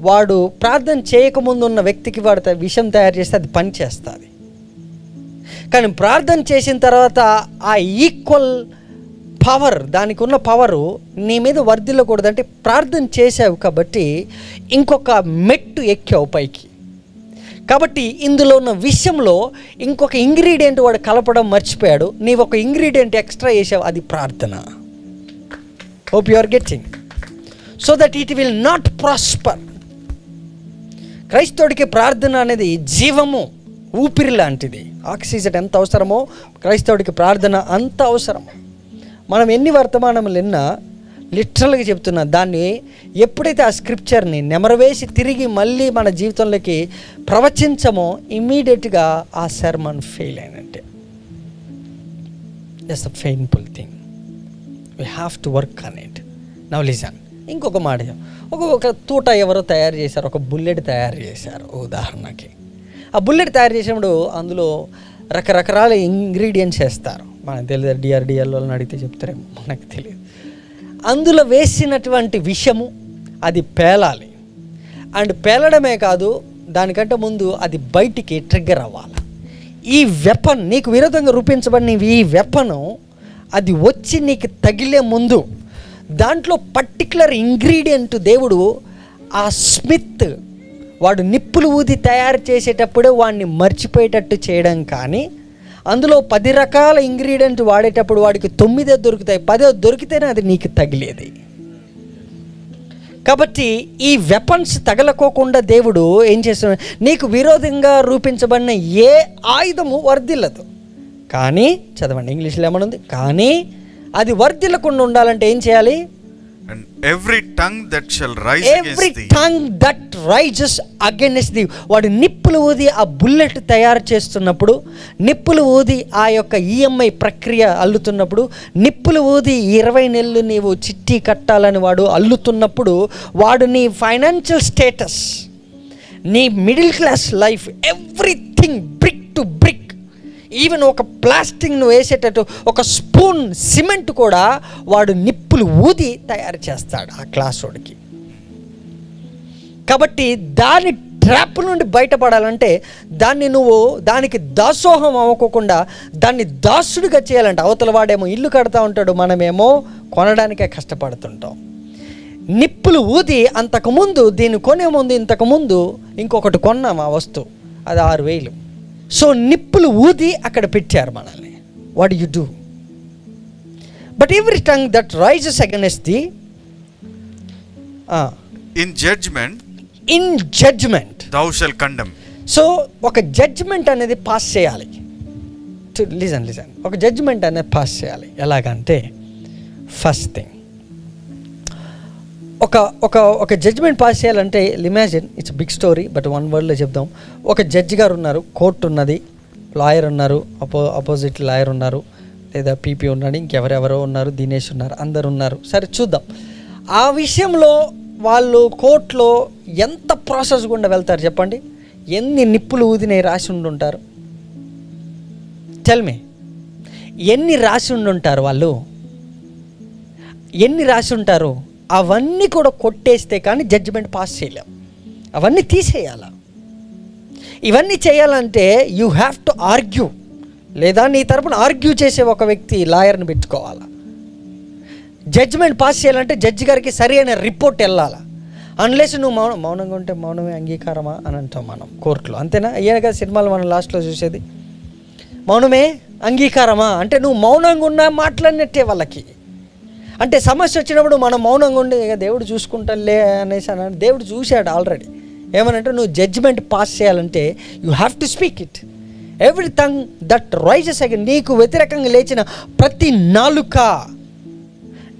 వాడు ప్రార్థన చేయకముందు ఉన్న వ్యక్తికి వాడు విషయం తయారు చేస్తే అది పని చేస్తుంది. కానీ ప్రార్థన చేసిన తర్వాత ఆ ఈక్వల్ పవర్, దానికి ఉన్న పవరు నీ మీద వర్ధిల్లకూడదు. అంటే ప్రార్థన చేసావు కాబట్టి ఇంకొక మెట్టు ఎక్కావు పైకి. కాబట్టి ఇందులో ఉన్న విషయంలో ఇంకొక ఇంగ్రీడియంట్ వాడు కలపడం మర్చిపోయాడు, నీవు ఒక ఇంగ్రీడియంట్ ఎక్స్ట్రా వేసావు, అది ప్రార్థన. Hope you are getting. So that it will not prosper. క్రైస్తవుడికి ప్రార్థన అనేది జీవము, ఊపిరి లాంటిది. ఆక్సిజన్ ఎంత అవసరమో క్రైస్తవుడికి ప్రార్థన అంత అవసరము. మనం ఎన్ని వర్తమానములు విన్నా, లిటరల్గా చెప్తున్నా, దాన్ని ఎప్పుడైతే ఆ స్క్రిప్చర్ని నెమరవేసి తిరిగి మళ్ళీ మన జీవితంలోకి ప్రవచించమో ఇమ్మీడియట్గా ఆ సర్మన్ ఫెయిల్ అయినట్టే. That's the painful thing. We have to work on it. Now listen. ఇంకొక మాట, ఒక తూట ఎవరో తయారు చేశారు, ఒక బుల్లెట్ తయారు చేశారు ఉదాహరణకి. ఆ బుల్లెట్ తయారు చేసినప్పుడు అందులో రకరకాల ఇంగ్రీడియంట్స్ వేస్తారు. మనకు తెలియదు, డిఆర్డిఎల్ వాళ్ళని అడిగితే చెప్తారేమో, మనకు తెలియదు. అందులో వేసినటువంటి విషము అది పేలాలి. అండ్ పేలడమే కాదు, దానికంటే ముందు అది బయటికి ట్రిగ్గర్ అవ్వాలి. ఈ వెపన్, నీకు విరోధంగా రూపించబడిన ఈ వెపను అది వచ్చి నీకు తగిలే ముందు దాంట్లో పర్టికులర్ ఇంగ్రీడియంట్ దేవుడు, ఆ స్మిత్ వాడు నిప్పులు ఊది తయారు చేసేటప్పుడే వాడిని మర్చిపోయేటట్టు చేయడం. కానీ అందులో 10 రకాల ఇంగ్రీడియంట్ వాడేటప్పుడు వాడికి 9 దొరుకుతాయి, 10 దొరికితేనే అది నీకు తగిలేది. కాబట్టి ఈ వెపన్స్ తగలకోకుండా దేవుడు ఏం చేస్తున్నాడు? నీకు విరోధంగా రూపించబడిన ఏ ఆయుధము వర్ధిల్లదు. కానీ చదవండి, ఇంగ్లీష్లో ఏమనుంది? కానీ అది వర్ధిల్లకుండా ఉండాలంటే ఏం చేయాలి? And every tongue that shall rise every against thee, tongue that rises against thee. వాడు నిప్పులు ఊది ఆ బుల్లెట్ తయారు చేస్తున్నప్పుడు, నిప్పులు ఊది ఆ యొక్క ఈఎంఐ ప్రక్రియ అల్లుతున్నప్పుడు, నిప్పులు ఊది 20 నెలలు నీవు చిట్టి కట్టాలని వాడు అల్లుతున్నప్పుడు, వాడు నీ ఫైనాన్షియల్ స్టేటస్, నీ middle class life everything brick to brick, even ఒక ప్లాస్టిక్ నువ్వు వేసేటట్టు ఒక స్పూన్ సిమెంట్ కూడా వాడు నిప్పులు ఊది తయారు చేస్తాడు ఆ క్లాస్ వాడికి. కాబట్టి దాని ట్రాప్ నుండి బయటపడాలంటే దానికి దాసోహం అవ్వకోకుండా దాన్ని దాసుడిగా చేయాలంటే, అవతల వాడేమో ఇల్లు కడతా ఉంటాడు, మనమేమో కొనడానికే కష్టపడుతుంటాం. నిప్పులు ఊది అంతకుముందు దీన్ని కొనే ముందు ఇంతకుముందు ఇంకొకటి కొన్నాం ఆ వస్తువు, అది 6,000. సో నిప్పులు ఊది అక్కడ పెట్టారు మనల్ని. What you do? But every tongue that rises against the in judgment thou shall condemn. So ఒక జడ్జ్మెంట్ అనేది పాస్ చేయాలి. లిజన్ ఒక జడ్జ్మెంట్ అనేది పాస్ చేయాలి. ఎలాగంటే ఫస్ట్ థింగ్ ఒక జడ్జ్మెంట్ పాస్ చేయాలంటే imagine, it's big story but one వర్డ్లో చెప్దాం. ఒక జడ్జి గారు ఉన్నారు, కోర్టు ఉన్నది, లాయర్ ఉన్నారు, అపోజిట్ లాయర్ ఉన్నారు, లేదా పీపీ ఉన్నాడు, ఇంకెవరెవరో ఉన్నారు, దినేష్ ఉన్నారు, అందరు ఉన్నారు. సరే చూద్దాం ఆ విషయంలో వాళ్ళు కోర్టులో ఎంత ప్రాసెస్ గుండా వెళ్తారు చెప్పండి. ఎన్ని నిప్పులు ఊదినవి రాసి ఉండుంటారు? టెల్ మీ, ఎన్ని రాసి ఉండుంటారు వాళ్ళు? ఎన్ని రాసి ఉంటారు? అవన్నీ కూడా కొట్టేస్తే కానీ జడ్జిమెంట్ పాస్ చేయలేం. అవన్నీ తీసేయాల. ఇవన్నీ చేయాలంటే యూ హ్యావ్ టు ఆర్గ్యూ, లేదా నీ తరపున ఆర్గ్యూ చేసే ఒక వ్యక్తి లాయర్ని పెట్టుకోవాలా. జడ్జిమెంట్ పాస్ చేయాలంటే జడ్జి గారికి సరి అయిన రిపోర్ట్ వెళ్ళాలా. అన్లెస్ నువ్వు మౌనంగా ఉంటే మౌనమే అంగీకారమా అని అంటాం మనం కోర్టులో, అంతేనా? అయ్యే కదా సినిమాలు మనం లాస్ట్లో చూసేది. మౌనమే అంగీకారమా అంటే నువ్వు మౌనంగా ఉన్నా మాట్లాడినట్టే వాళ్ళకి. అంటే సమస్య వచ్చినప్పుడు మనం మౌనంగా ఉండి ఇక దేవుడు చూసుకుంటాలే అనేసి అని, దేవుడు చూశాడు ఆల్రెడీ. ఏమనంటే నువ్వు జడ్జిమెంట్ పాస్ చేయాలంటే you have to speak it. Every tongue that rises again, నీకు వ్యతిరేకంగా లేచిన ప్రతి నాలుక,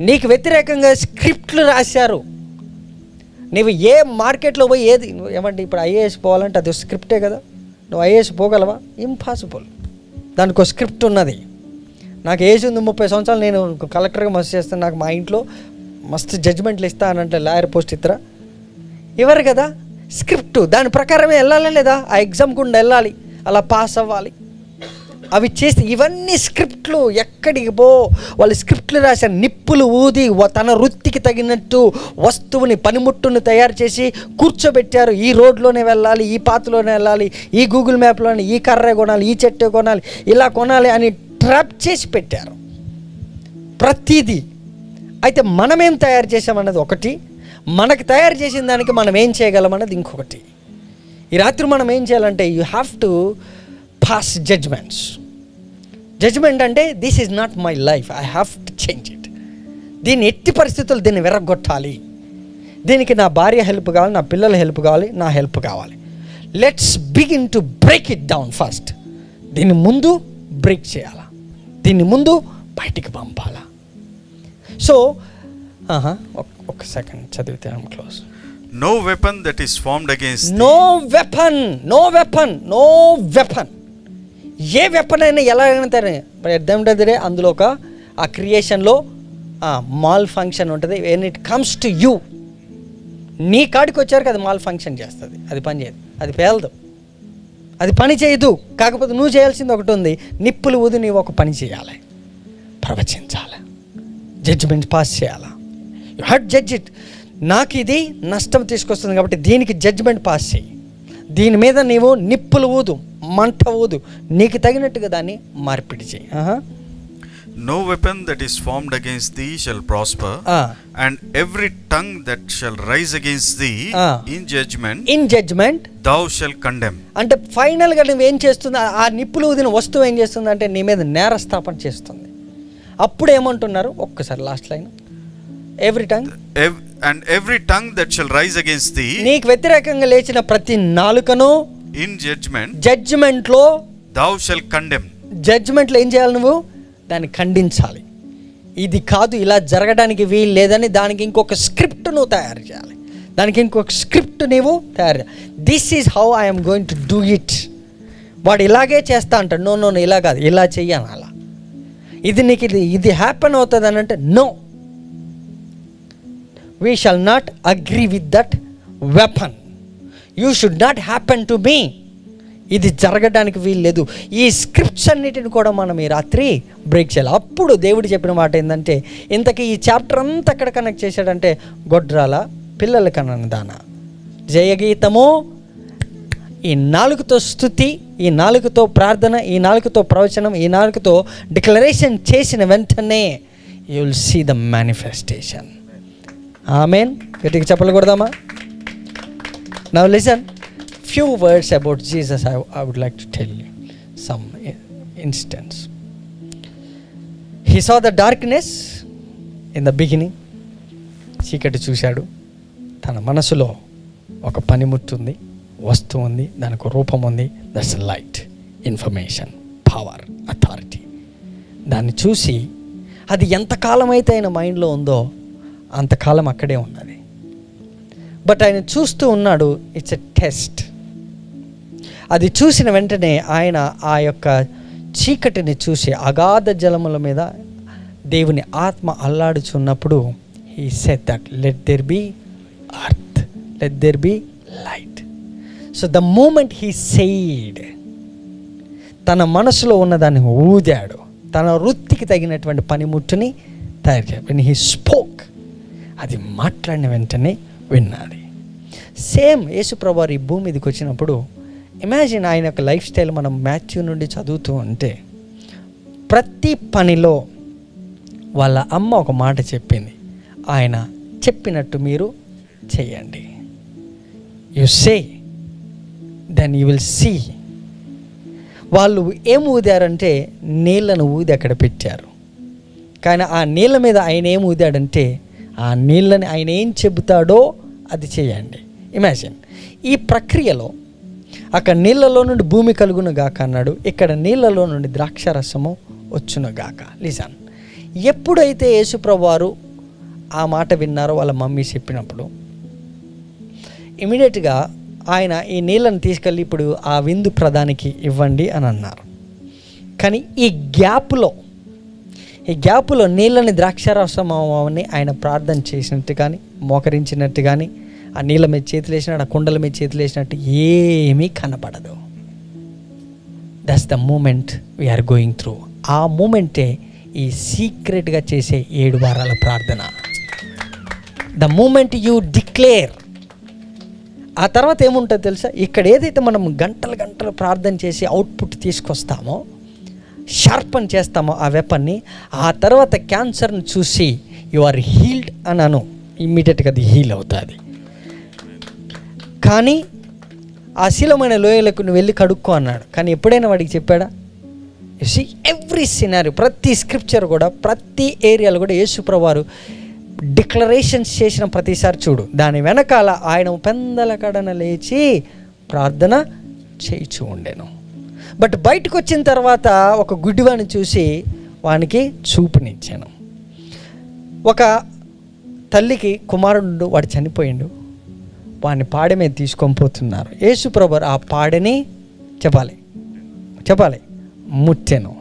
నీకు వ్యతిరేకంగా స్క్రిప్ట్లు రాశారు. నువ్వు ఏ మార్కెట్లో పోయి ఏది ఏమంటే ఇప్పుడు ఐఏఎస్ పోవాలంటే అది స్క్రిప్టే కదా. నువ్వు ఐఏఎస్ పోగలవా? ఇంపాసిబుల్. దానికి ఒక స్క్రిప్ట్ ఉన్నది. నాకు ఏజ్ ఉంది 30 సంవత్సరాలు, నేను కలెక్టర్గా మస్తు చేస్తాను, నాకు మా ఇంట్లో మస్తు జడ్జిమెంట్లు ఇస్తానంటే లాయర్ పోస్ట్ ఇద్దరా ఇవ్వరు కదా. స్క్రిప్ట్ దాని ప్రకారమే వెళ్ళాలి, లేదా ఆ ఎగ్జామ్ కూడా వెళ్ళాలి, అలా పాస్ అవ్వాలి. అవి చేస్తే ఇవన్నీ స్క్రిప్ట్లు ఎక్కడికి పో వాళ్ళు స్క్రిప్ట్లు రాశారు. నిప్పులు ఊది తన వృత్తికి తగినట్టు వస్తువుని పనిముట్టుని తయారు చేసి కూర్చోబెట్టారు. ఈ రోడ్లోనే వెళ్ళాలి, ఈ పాత్రలోనే వెళ్ళాలి, ఈ గూగుల్ మ్యాప్లోనే ఈ కర్రే కొనాలి, ఈ చెట్టే కొనాలి, ఇలా కొనాలి అని ట్రాప్ చేసి పెట్టారు ప్రతిదీ. అయితే మనమేం తయారు చేసామన్నది ఒకటి, మనకు తయారు చేసిన దానికి మనం ఏం చేయగలం అన్నది ఇంకొకటి. ఈ రాత్రి మనం ఏం చేయాలంటే you have to pass judgments. Judgment అంటే this is not my life, I have to change it. దీన్ని ఎట్టి పరిస్థితులు దీన్ని విరగొట్టాలి. దీనికి నా భార్య హెల్ప్ కావాలి, నా పిల్లల హెల్ప్ కావాలి, నా హెల్ప్ కావాలి. Let's begin to break it down first. దీన్ని ముందు బ్రేక్ చేయాలా, దీన్ని ముందు బయటికి పంపాలా. సో ఒక సెకండ్ చదివితే I'm close. No weapon that is formed against thee. No weapon. A weapon అయినా ఎలా అయినా అర్థం అందులో ఒక ఆ క్రియేషన్లో మాల్ ఫంక్షన్ ఉంటుంది. When it comes to you, నీ కాడికి వచ్చారు కదా మాల్ ఫంక్షన్ చేస్తుంది, అది పని చేయదు, అది పేలదు, అది పని చేయదు. కాకపోతే నువ్వు చేయాల్సింది ఒకటి ఉంది, నిప్పులు ఊది నీవు ఒక పని చేయాలి, ప్రవచించాలి, జడ్జిమెంట్ పాస్ చేయాలి. You have judge it. నాకు ఇది నష్టం తీసుకొస్తుంది కాబట్టి దీనికి జడ్జిమెంట్ పాస్ చేయి. దీని మీద నీవు నిప్పులు ఊదు, మంట ఊదు, నీకు తగినట్టుగా దాన్ని మార్పిడి చేయి. No weapon that is formed against thee shall prosper, and every tongue that shall rise against thee in judgment thou shall condemn. అంటే ఫైనల్గా నువ్వేం చేస్తుంది, ఆ నిప్పులు ఊదిన వస్తువు ఏం చేస్తుంది అంటే నీ మీద నేరస్థాపన చేస్తుంది. అప్పుడు ఏమంటున్నారు ఒక్కసారి last line, every tongue and every tongue that shall rise against thee, నీకు వ్యతిరేకంగా లేచిన ప్రతి నాలుకను in జడ్జిమెంట్లో thou shall condemn. జడ్జిమెంట్లో ఏం చేయాలి, నువ్వు దాన్ని ఖండించాలి. ఇది కాదు, ఇలా జరగడానికి వీలు లేదని దానికి ఇంకొక స్క్రిప్ట్ నువ్వు తయారు చేయాలి, దానికి ఇంకొక స్క్రిప్ట్ నీవు తయారు చేయాలి. This is how I'm going to do it. వాడు ఇలాగే చేస్తా అంటాడు, నో ఇలా కాదు, ఇలా చెయ్యాలి, అలా ఇది నీకు ఇది హ్యాపెన్ అవుతుంది అని అంటే no, we shall not agree with that weapon. You should not happen to me. ఇది జరగడానికి వీలు లేదు. ఈ స్క్రిప్ట్స్ అన్నిటిని కూడా మనం ఈ రాత్రి బ్రేక్ చేయాలి. అప్పుడు దేవుడు చెప్పిన మాట ఏంటంటే, ఇంతకీ ఈ చాప్టర్ అంతా ఎక్కడ కనెక్ట్ చేశాడంటే, గొడ్రాల పిల్లల కన్నదాన, జయగీతము, ఈ నాలుగుతో స్తుతి, ఈ నాలుగుతో ప్రార్థన, ఈ నాలుగుతో ప్రవచనం, ఈ నాలుగుతో డిక్లరేషన్ చేసిన వెంటనే you will see the manifestation. Amen. గట్టిగా చెప్పలు కొడదామా? Now listen, few words about Jesus. I would like to tell you some instance. He saw the darkness in the beginning. చీకటి చూశాడు. తన మనసులో ఒక పనిముట్టు ఉంది, వస్తువు ఉంది, దానికి రూపం ఉంది. That's light, information, power, authority. దాన్ని చూసి అది ఎంతకాలం అయితే ఆయన మైండ్లో ఉందో అంతకాలం అక్కడే ఉన్నది. బట్ ఆయన చూస్తూ ఉన్నాడు. It's a test. అది చూసిన వెంటనే ఆయన ఆ యొక్క చీకటిని చూసి అగాధ జలముల మీద దేవుని ఆత్మ అల్లాడుచున్నప్పుడు he said that let there be earth, let there be light. So the moment he said, తన మనసులో ఉన్నదాన్ని ఊదాడు, తన వృత్తికి తగినటువంటి పనిముట్టుని తయారు చేయాలి. వెన్ హీ స్పోక్, అది మాట్లాడిన వెంటనే విన్నది. సేమ్ యేసుప్రభు వారు ఈ భూమి మీదకి వచ్చినప్పుడు ఇమాజిన్ ఆయన యొక్క లైఫ్ స్టైల్ మనం మాథ్యూ నుండి చదువుతూ ఉంటే, ప్రతి పనిలో వాళ్ళ అమ్మ ఒక మాట చెప్పింది, ఆయన చెప్పినట్టు మీరు చేయండి. You say then you will see. వాళ్ళు ఏం ఊదారంటే నీళ్ళను ఊది అక్కడ పెట్టారు. కానీ ఆ నీళ్ళ మీద ఆయన ఏం ఊదాడంటే, ఆ నీళ్ళని ఆయన ఏం చెబుతాడో అది చేయండి. ఇమాజిన్, ఈ ప్రక్రియలో అక్కడ నీళ్ళలో నుండి భూమి కలుగునుగాక అన్నాడు, ఇక్కడ నీళ్ళలో నుండి ద్రాక్షరసము వచ్చునుగాక. లిసన్, ఎప్పుడైతే యేసుప్రభు వారు ఆ మాట విన్నారో వాళ్ళ మమ్మీ చెప్పినప్పుడు, ఇమీడియట్గా ఆయన ఈ నీళ్ళని తీసుకెళ్ళి ఇప్పుడు ఆ విందు ప్రధానికి ఇవ్వండి అని అన్నారు. కానీ ఈ గ్యాప్లో నీళ్ళని ద్రాక్షరసం అని ఆయన ప్రార్థన చేసినట్టు కానీ, మోకరించినట్టు కానీ, ఆ నీళ్ళ మీద చేతులు వేసినట్టు, ఆ కుండల మీద చేతులు వేసినట్టు ఏమీ కనపడదు. That's the moment we're going through. ఆ మూమెంటే ఈ సీక్రెట్గా చేసే 7 వారాల ప్రార్థన. The moment you declare. ఆ తర్వాత ఏముంటుందో తెలుసా, ఇక్కడ ఏదైతే మనం గంటలు ప్రార్థన చేసి అవుట్పుట్ తీసుకొస్తామో, షార్పన్ చేస్తామో ఆ వెపన్ని, ఆ తర్వాత క్యాన్సర్ని చూసి యు ఆర్ హీల్డ్ అని అను, ఇమ్మీడియట్గా అది హీల్ అవుతుంది. కానీ ఆ శీలమైన లోయలకు నువ్వు వెళ్ళి కడుక్కో అన్నాడు. కానీ ఎప్పుడైనా వాడికి చెప్పాడా? యు సీ ఎవ్రీ సినారియో, ప్రతి స్క్రిప్చర్ కూడా, ప్రతి ఏరియాలో కూడా యేసుప్రభు వారు డిక్లరేషన్స్ చేసిన ప్రతిసారి చూడు, దాని వెనకాల ఆయన పెందల కడన లేచి ప్రార్థన చేయిచూ ఉండేను. బట్ బయటకు వచ్చిన తర్వాత ఒక గుడ్డివాడిని చూసి వానికి చూపునిచ్చాను. ఒక తల్లికి కుమారుడు, వాడు చనిపోయిండు, వాడిని పాడె మీద తీసుకొని పోతున్నారు. యేసుప్రభు ఆ పాడెని చెప్పాలి ముట్టెను.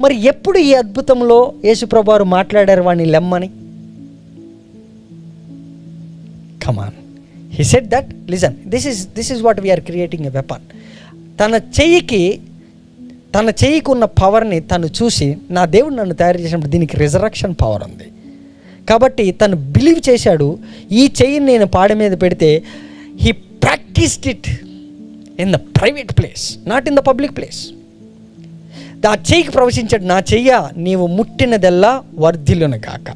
మరి ఎప్పుడు ఈ అద్భుతంలో యేసుప్రభు వారు మాట్లాడారు వాడిని లెమ్మని? Come on, he said that listen, this is what we are creating a weapon. తన చెయ్యికి ఉన్న పవర్ని తను చూసి, నా దేవుడు నన్ను తయారు చేసినప్పుడు దీనికి రిజరక్షన్ పవర్ ఉంది కాబట్టి తను బిలీవ్ చేశాడు. ఈ చెయ్యిని నేను పాడ మీద పెడితే, he practised it in the private place, not in the public place. ఆ చెయ్యికి ప్రవచించాడు, నా చెయ్య నీవు ముట్టినదెల్లా వర్ధిల్లును గాక,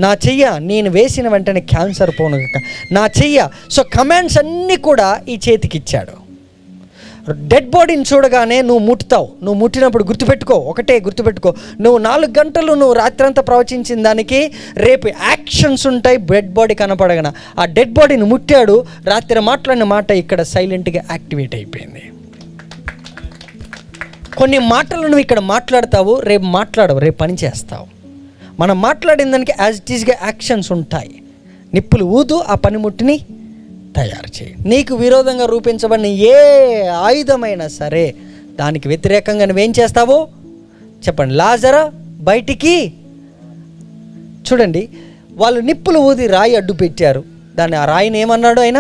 నా చెయ్య నేను వేసిన వెంటనే క్యాన్సర్ పోను గాక, నా చెయ్య. సో కమాండ్స్ అన్నీ కూడా ఈ చేతికి ఇచ్చాడు. డెడ్ బాడీని చూడగానే నువ్వు ముట్టుతావు. నువ్వు ముట్టినప్పుడు గుర్తుపెట్టుకో, నువ్వు 4 గంటలు నువ్వు రాత్రంతా ప్రవచించిన దానికి రేపు యాక్షన్స్ ఉంటాయి. డెడ్ బాడీ కనపడగన ఆ డెడ్ బాడీని ముట్టాడు. రాత్రి మాట్లాడిన మాట ఇక్కడ సైలెంట్గా యాక్టివేట్ అయిపోయింది. కొన్ని మాటలు నువ్వు ఇక్కడ మాట్లాడతావు, రేపు మాట్లాడవు, రేపు పని చేస్తావు. మనం మాట్లాడిన దానికి యాజ్ ఇట్ ఈస్గా యాక్షన్స్ ఉంటాయి. నిప్పులు ఊదు, ఆ పనిముట్టిని తయారు చేయి. నీకు విరోధంగా రూపించబడిన ఏ ఆయుధమైనా సరే దానికి వ్యతిరేకంగా నువ్వేం చేస్తావు చెప్పండి. లాజరా బయటికి చూడండి, వాళ్ళు నిప్పులు ఊది రాయి అడ్డు పెట్టారు. దాన్ని ఆ రాయిని ఏమన్నాడు ఆయన?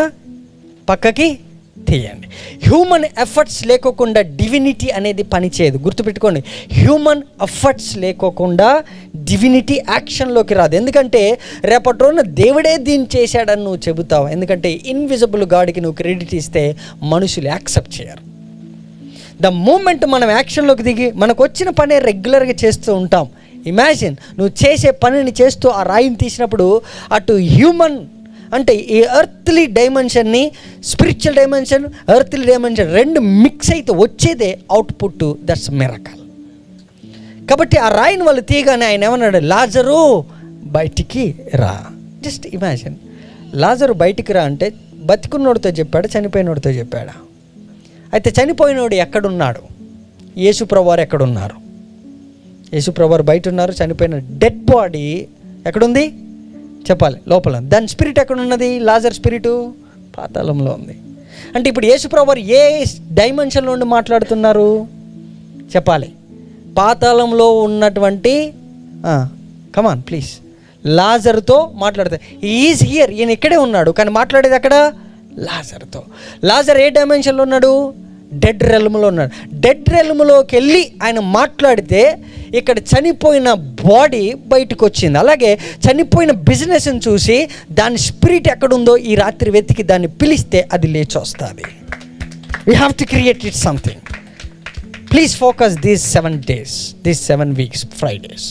పక్కకి తీయండి. హ్యూమన్ ఎఫర్ట్స్ లేకోకుండా డివినిటీ అనేది పనిచేయదు. గుర్తుపెట్టుకోండి, హ్యూమన్ ఎఫర్ట్స్ లేకోకుండా డివినిటీ యాక్షన్లోకి రాదు. ఎందుకంటే రేపటి రోజున దేవుడే దీన్ని చేశాడని నువ్వు చెబుతావు. ఎందుకంటే ఇన్విజిబుల్ గాడ్కి నువ్వు క్రెడిట్ ఇస్తే మనుషులు యాక్సెప్ట్ చేయరు. ద మూమెంట్ మనం యాక్షన్లోకి దిగి మనకు వచ్చిన పని రెగ్యులర్గా చేస్తూ ఉంటాం. ఇమాజిన్, నువ్వు చేసే పనిని చేస్తూ ఆ రాయిని తీసినప్పుడు అటు హ్యూమన్ అంటే ఈ ఎర్త్లీ డైమెన్షన్ని, స్పిరిచువల్ డైమెన్షన్, ఎర్త్లీ డైమెన్షన్ రెండు మిక్స్ అయితే వచ్చేదే అవుట్పుట్. That's miracle. కాబట్టి ఆ రాయిని వాళ్ళు తీయగానే ఆయన ఏమన్నాడు, లాజరు బయటికి రా. జస్ట్ ఇమాజిన్, లాజరు బయటికి రా అంటే బతికున్నోడితో చెప్పాడా, చనిపోయినోడితో చెప్పాడా? అయితే చనిపోయినోడు ఎక్కడున్నాడు? యేసుప్రభువారు ఎక్కడున్నారు? యేసుప్రభువారు బయట ఉన్నారు. చనిపోయిన డెడ్ బాడీ ఎక్కడుంది చెప్పాలి? లోపల. దాని స్పిరిట్ ఎక్కడున్నది? లాజర్ స్పిరిటు పాతాళంలో ఉంది. అంటే ఇప్పుడు యేసుప్రభువారు ఏ డైమెన్షన్లో ఉండి మాట్లాడుతున్నారు చెప్పాలి? పాతాళంలో ఉన్నటువంటి కమాన్ ప్లీజ్ లాజర్తో మాట్లాడతారు. ఈజ్ హియర్, ఈయన ఇక్కడే ఉన్నాడు, కానీ మాట్లాడేది అక్కడ లాజర్తో. లాజర్ ఏ డైమెన్షన్లో ఉన్నాడు? డెడ్ రెల్మ్లో ఉన్నాడు. డెడ్ రెల్మ్లోకి వెళ్ళి ఆయన మాట్లాడితే ఇక్కడ చనిపోయిన బాడీ బయటకు వచ్చింది. అలాగే చనిపోయిన బిజినెస్ని చూసి దాని స్పిరిట్ ఎక్కడుందో ఈ రాత్రి వెతికి దాన్ని పిలిస్తే అది లేచి వస్తుంది. We have to create it something. Please focus these 7 days, these 7 weeks, Fridays.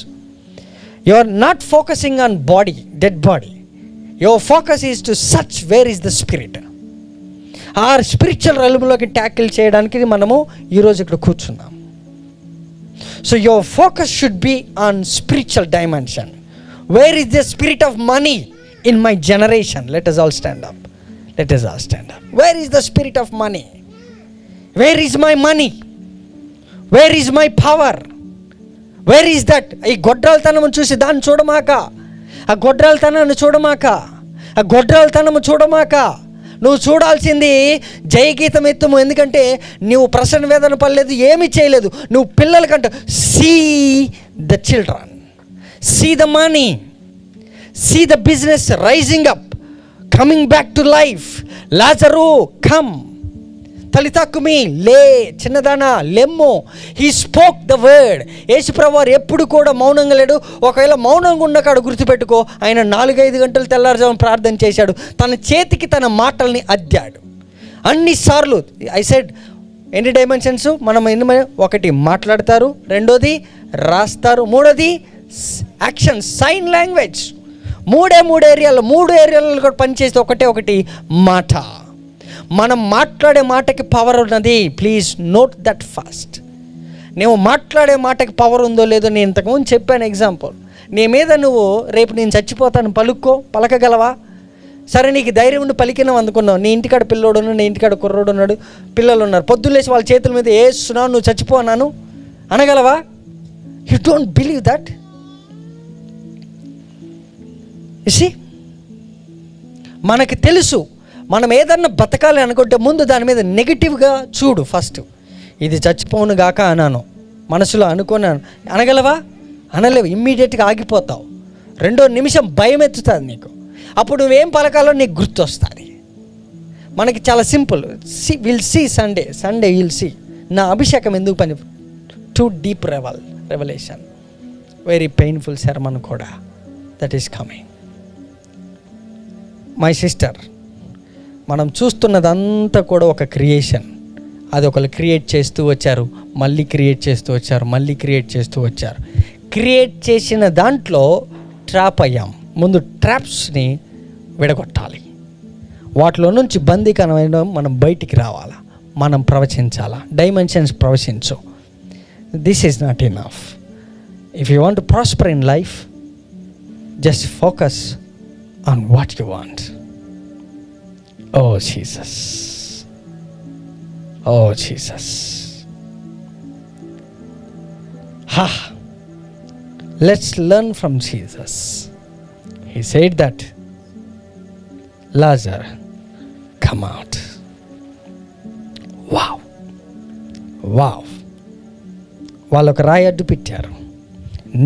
You are not focusing on body, dead body. Your focus is to search where is the spirit. ఆ స్పిరిచువల్ రెల్మ్లోకి ట్యాకిల్ చేయడానికి మనము ఈరోజు ఇక్కడ కూర్చున్నాం. So your focus should be on spiritual dimension. Where is the spirit of money in my generation? Let us all stand up. Let us all stand up. Where is the spirit of money? Where is my money? Where is my power? Where is that? ఈ గొడ్రాలతనము చూసి దాన్ని చూడమాక, ఆ గొడ్రాలతనాన్ని చూడమాక, ఆ గొడ్రాలతనము చూడమాక. నువ్వు చూడాల్సింది జయగీతం ఎత్తుము. ఎందుకంటే నువ్వు ప్రసన్న వేదన పడలేదు, ఏమీ చేయలేదు. నువ్వు పిల్లలకంట see the children, see the money, see the business rising up, coming back to life. లాజరు కమ్, తలితక్కుమి, లే చిన్నదానా లెమ్ము. He spoke the word. యేసుప్రభువారు ఎప్పుడు కూడా మౌనంగా లేడు. ఒకవేళ మౌనంగా ఉండకాడు గుర్తుపెట్టుకో, ఆయన 4-5 గంటలు తెల్లారుజామున ప్రార్థన చేశాడు. తన చేతికి తన మాటల్ని అద్దాడు అన్నిసార్లు. ఐ సెడ్ ఎన్ని డైమెన్షన్స్ మనం ఒకటి మాట్లాడతారు, రెండోది రాస్తారు, మూడోది యాక్షన్, సైన్ లాంగ్వేజ్. మూడు ఏరియాలో కూడా పనిచేస్తే ఒకటి మాట. మనం మాట్లాడే మాటకి పవర్ ఉన్నది. Please note that fast. నువ్వు మాట్లాడే మాటకి పవర్ ఉందో లేదో నేను ఇంతకుముందు చెప్పాను ఎగ్జాంపుల్. నీ మీద నువ్వు రేపు నేను చచ్చిపోతాను పలకగలవా? సరే, నీకు ధైర్యం ఉండి పలికినావు అందుకున్నావు. నీ ఇంటికాడ పిల్లోడు ఉన్నాడు, నీ ఇంటికాడ కుర్రోడు ఉన్నాడు, పిల్లలు ఉన్నారు. పొద్దులేసి వాళ్ళ చేతుల మీద వేస్తున్నావు, నువ్వు చచ్చిపోనాను అనగలవా? You don't believe that. You see, మనకి తెలుసు మనం ఏదన్నా బతకాలి అనుకుంటే ముందు దాని మీద నెగిటివ్గా చూడు. ఫస్ట్ ఇది చచ్చిపోను గాక అన్నాను, మనసులో అనుకున్నాను అనగలవా? అనలేవు. ఇమ్మీడియట్గా ఆగిపోతావు. 2వ నిమిషం భయం ఎత్తుతుంది నీకు. అప్పుడు నువ్వేం పలకాలో నీకు గుర్తొస్తుంది. మనకి చాలా simple. Will see Sunday will see. నా అభిషేకం ఎందుకు పని? Too deep revolution, very painful sermon కూడా that is coming. My sister, మనం చూస్తున్నదంతా కూడా ఒక క్రియేషన్. అది ఒకరు క్రియేట్ చేస్తూ వచ్చారు, మళ్ళీ క్రియేట్ చేస్తూ వచ్చారు, మళ్ళీ క్రియేట్ చేస్తూ వచ్చారు. క్రియేట్ చేసిన దాంట్లో ట్రాప్ అయ్యాం. ముందు ట్రాప్స్ని విడగొట్టాలి. వాటిలో నుంచి బందీకరమైన మనం బయటికి రావాలా, మనం ప్రవచించాలా, డైమెన్షన్స్ ప్రవచించు. This is not enough. If you want to prosper in life, just focus on what you want. Oh Jesus, oh Jesus. Let's learn from Jesus. He said that, Lazarus, come out. Wow. వాళ్ళొక రాయి అడ్డు పెట్టారు,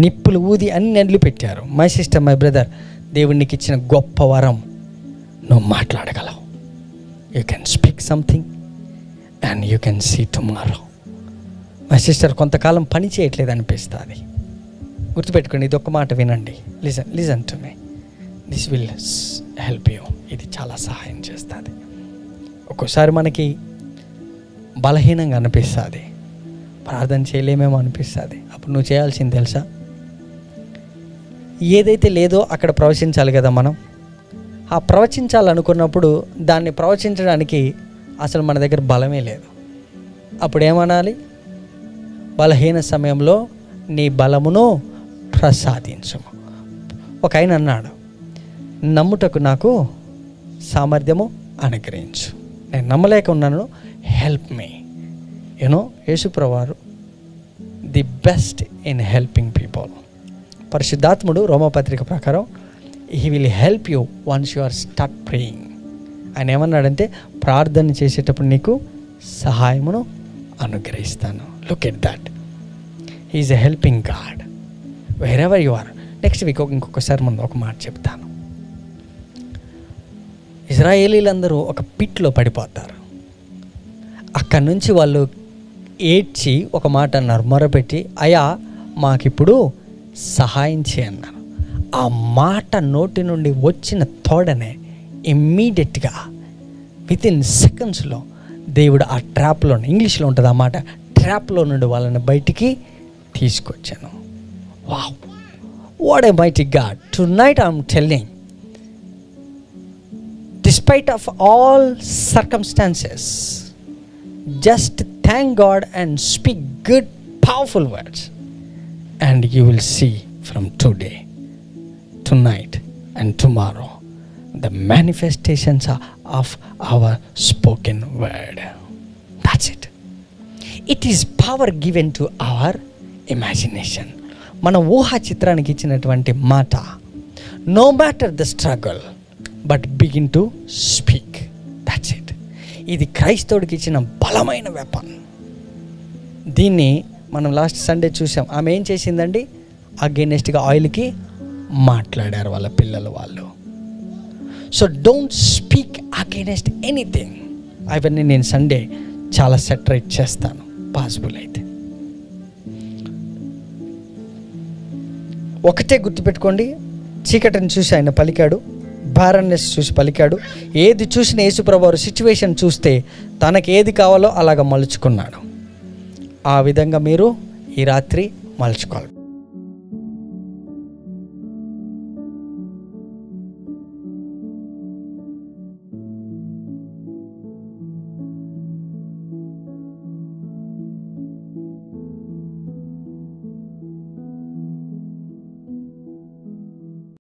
నిప్పులు ఊది అన్ని అడ్లు పెట్టారు. My sister, my brother, దేవునికి ఇచ్చిన గొప్ప వరం, నువ్వు మాట్లాడగలవు. You can speak something and you can see tomorrow. My sister, కొంతకాలం పని చేయట్లేదు అనిపిస్తుంది. గుర్తుపెట్టుకోండి, ఇది ఒక్క మాట వినండి. Listen to me, this will help you. ఇది చాలా సహాయం చేస్తుంది. ఒక్కోసారి మనకి బలహీనంగా అనిపిస్తుంది, ప్రార్థన చేయలేమేమో అనిపిస్తుంది. అప్పుడు నువ్వు చేయాల్సింది తెలుసా? ఏదైతే లేదో అక్కడ ప్రవచించాలి కదా మనం. ఆ ప్రవచించాలనుకున్నప్పుడు దాన్ని ప్రవచించడానికి అసలు మన దగ్గర బలమే లేదు. అప్పుడు ఏమనాలి? బలహీన సమయంలో నీ బలమును ప్రసాదించుము. ఒక ఆయన అన్నాడు, నమ్ముటకు నాకు సామర్థ్యము అనుగ్రహించు. నేను నమ్మలేక ఉన్నాను, హెల్ప్ మీ. యూనో, యేసుప్రభువారు the best in helping people. పరిశుద్ధాత్ముడు రోమపత్రిక ప్రకారం he will help you once you are start praying. ఆయన ఏమన్నాడంటే, ప్రార్థన చేసేటప్పుడు నీకు సహాయమును అనుగ్రహిస్తాను. Look at that, he is a helping God wherever you are. Next week ఇంకొకసారి ముందు ఒక మాట చెప్తాను. ఇజ్రాయేలీలందరూ ఒక పిట్లో పడిపోతారు. అక్కడి నుంచి వాళ్ళు ఏడ్చి ఒక మాట అన్నారు, మొరపెట్టి, అయ్యా మాకిప్పుడు సహాయం చేయన్నారు. ఆ మాట నోటి నుండి వచ్చిన తోడనే ఇమ్మీడియట్గా వితిన్ సెకండ్స్లో దేవుడు ఆ ట్రాప్లో, ఇంగ్లీష్లో ఉంటుంది ఆ మాట, ట్రాప్లో నుండి వాళ్ళని బయటికి తీసుకొచ్చాను. Wow, what a mighty God. Tonight I'm telling, despite of all circumstances, just thank God and speak good, powerful words, and you will see from today, tonight and tomorrow the manifestations of our spoken word. That's it. It is power given to our imagination. మన ఊహా చిత్రానికి ఇచ్చినటువంటి మాట. No matter the struggle, but begin to speak. That's it. ఇది క్రైస్తవుడికి ఇచ్చిన బలమైన weapon. దీన్ని మనం లాస్ట్ సండే చూసాం. ఆమె ఏం చేసిందండి? అగైనెస్ట్గా ఆయిల్కి మాట్లాడారు వాళ్ళ పిల్లలు వాళ్ళు. So don't speak against anything. అవన్నీ నేను సండే చాలా సెటరేట్ చేస్తాను పాసిబుల్ అయితే. ఒకటే గుర్తుపెట్టుకోండి, చీకటిని చూసి ఆయన పలికాడు, బారన్నెస్ చూసి పలికాడు. ఏది చూసిన యేసుప్రభువారు సిచ్యువేషన్ చూస్తే తనకి ఏది కావాలో అలాగ మలుచుకున్నాడు. ఆ విధంగా మీరు ఈ రాత్రి మలుచుకోవాలి.